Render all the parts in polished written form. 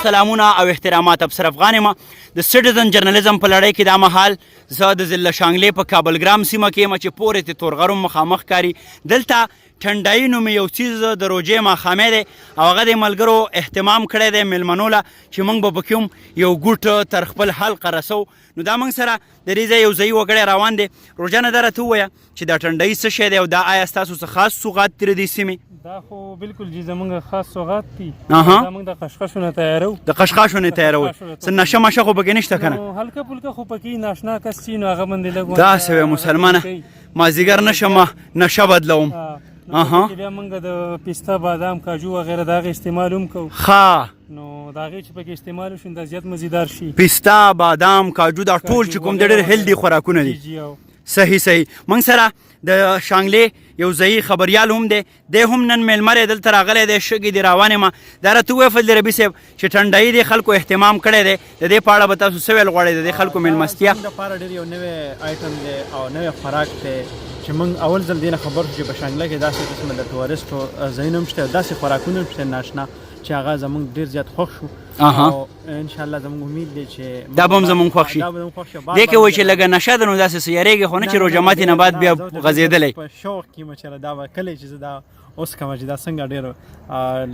سلامونه او احترامات افسر افغان یم د سټیزن جرنالیزم په لړۍ کې دا مهال زه د ضلع شانګلې په کابلګرام سیمه کې یم چې پورې ته تورغرم مخامخ کاري دلته ټهنډاې نومې یو څیز د روژې ماښامې دی او هغه د ملګرو اهتمام کړی دی میلمنو له چې موږ به پکې هم یو ګوټ تر خپل حلقه رسو نو دا موږ سره د دې ځای یو ځایي وګړی روان دی روژانه دا راته ووایه چې دا ټهنډاې څه شی دی او دا آیا ستاسو څه خاص سوغات دي د دې سیمې دا خو بالکل جی زمونږ خاص سوغات دي دا موږ د قشقشو نه تیارو د قشقاشو نه تیاروئ څه نشه مشه خو پکې نشته که نه هلکه پلکه خو پکې ناشنا کس چې نو هغه باندې لږ داسې وی مسلمانه مازدیګر نشه بدلوم بیا موږ د پیستا بادام کاجو وغیره د هغې استعمال هم کوو ښه نو د هغې چې پکې استعمال وشي دا زیات مزیدار شي پیستا بادام کاجو دا ټول چې کوم د ډېر هیلدي خوراکونه دي صحیح موږ سره د شانګلې یو ځایي خبریال هم دی دی هم نن میلمه دی دلته راغلی دی شګې دي روان یم دا راته ووایه فضل ربي صاحب چې ټهنډاې دې خلکو اهتمام کړی دی د دې په اړه به تاسو څه ویل غواړئ د دې خلکو میلمستیا زموږ دپاره ډېر یو نوی آیټم دی او نوی خوراک دی چې موږ اول ځل دې نه خبر شو چې په شانګله کې داسې قسمه د ټورسټو ځایونه هم شته داسې خوراکونه هم شته ناشنا چې هغه زموږ ډېر زیات خوښ شو او انشاءالله زموږ امید دی چې دا به هم زموږ خوښ شي دې کې وایي چې لږه نشه ده نو داسې څه یارېږي خو نه چې روژه ماتې نه بعد بیا غځېدلی په شوق کې یم چې دا به کله چې زه دا اوس کومه چې دا څنګه ډېر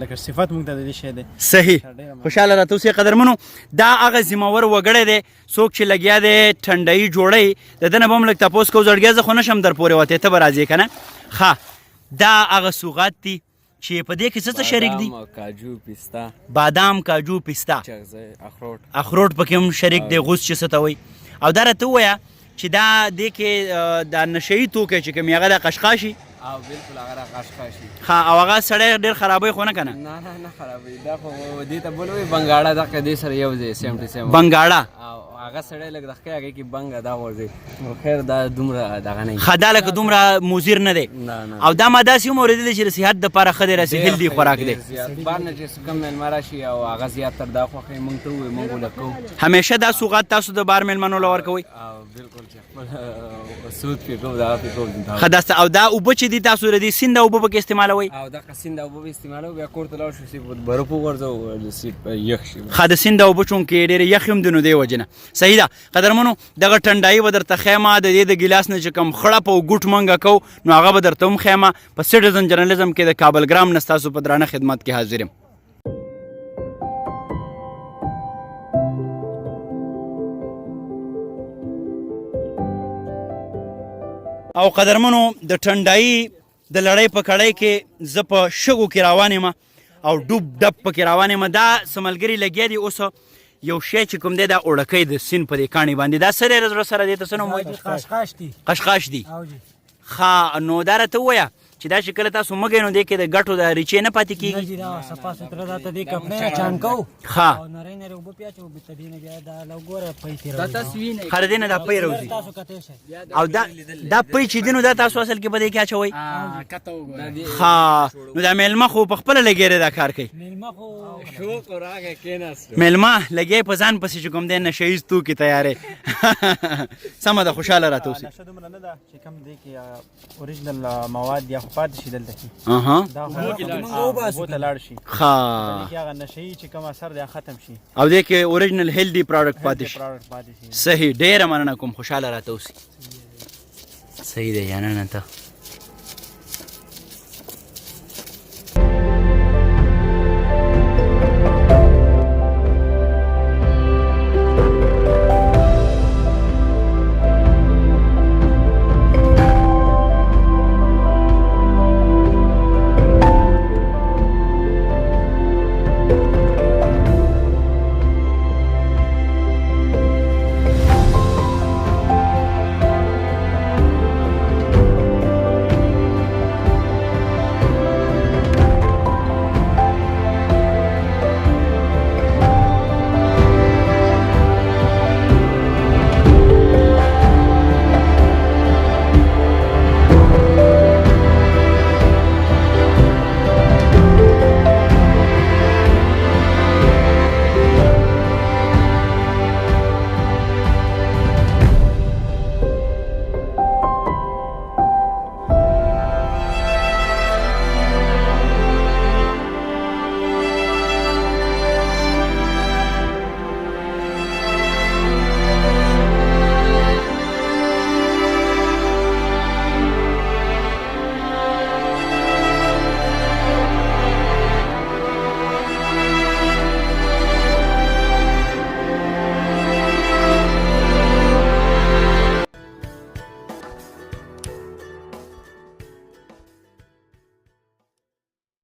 لکه صفت موږ ته د دې شی دی صحیح خوشحاله راته اوسئ قدرمنو دا هغه ذمهور وګړی دی څوک چې لګیا دی ټهنډاې جوړوي د ده نه به هم لږ تپوس کوو زړګیا زه خو نه شم در پورې وتی ته به راځې که نه ښه دا هغه سوغات دي چې په دې کې څه شریک دي کاجو پیستا بادام کاجو پیستا اخروټ پکې هم شریک دی غوس چې څه ته وایي او دا راته ووایه چې دا دې کې دا نشهیي توکی چې کوم هغه د قشقاشي او بالکل هغه قشقاشي ښه او هغه سړی ډېر خرابوي خو نه که نه نه خرابوي دا خو دې ته بولوي بنګاړه دغه دې سره یو ځای سیم ټو سیم بنګاړه او هغه سړی لږ دغه هغې کې بنګه دا ورځي خیر دا دومره دغه نه ښه دا لکه دومره مضر نه دی او دا ما داسې هم اورېدلی چې د صحت دپاره ښه دی راسې هیلدي خوراک دی بار نه چې کوم میلمه راشي او هغه زیاتر دا خوښوي موږ ته ووایي موږ له کوو همیشه دا سوغات تاسو د بار میلمنو له ورکوئ بالکل چې خپل سود پې کوو دغه پې کوو ښه داسې او دا اوبه چې دي تاسو د دې سیند اوبه پکې استعمالوئ او دغه سیند اوبه به استعمالوو بیا کور ته لاړ شو چې برف وغورځوو یخ شي ښه د سیند اوبه چونکې ډېرې یخې هم دي نو دې وجې نه صحیح ده قدرمنو دغه ټهنډاې به درته ښیمه د دې د ګیلاس نه چې کوم خړپ او ګوټ منګه کوو نو هغه به درته هم ښیمه په سټیزن جرنالیزم کې د کابلګرام نه ستاسو په درانه خدمت کې حاضر یم او قدرمنو د ټهنډاې د لړۍ په کړۍ کې زه په شګو کې روان یم او ډوب ډب پکې روان یم دا څه ملګري لګیا دي اوس یو شی چې کوم دی دا اوړکی د سیند په دې کاڼي باندې دا څه دی زړه سره دې ته څه نوم وایي قشقاش دي ښه نو دا راته ووایه چې دا چې کله تاسو مږئ نو دې کې د ګټو د ریچې نه پاتې کېږي صفا سوتره دا ته دې کپړې اچان کوو ښه او نری نری اوبه پې اچوو بېرته دې نه بیا دا له ګوره پۍ تېروي ښه د دې نه دا پۍ راوځي تاسو کتی شئ او دا پۍ چې دي نو دا تاسو اصل کې په دې کې اچوئ ښه نو دا میلمه خو په خپله لګېری دا کار کوي میلمه خو شوق راغی کېناست میلمه لګی په ځان پسې چې کوم دی نشه ییز توکي تیارې سمه ده خوشحاله راته اوسئ نشه دومره نه ده چې کوم دی کې اوریجنل مواد یا خو پاتې شي دلته کې دا اوبو ته لاړ شي ښه دې کې هغه نشه یي چې کوم اثر دی ختم شي او دې کې اوریجنل هیلدي پروډکټ پاتې شي صحیح ډېره مننه کوم خوشحاله راته اوسئ صحیح دی یا نه ته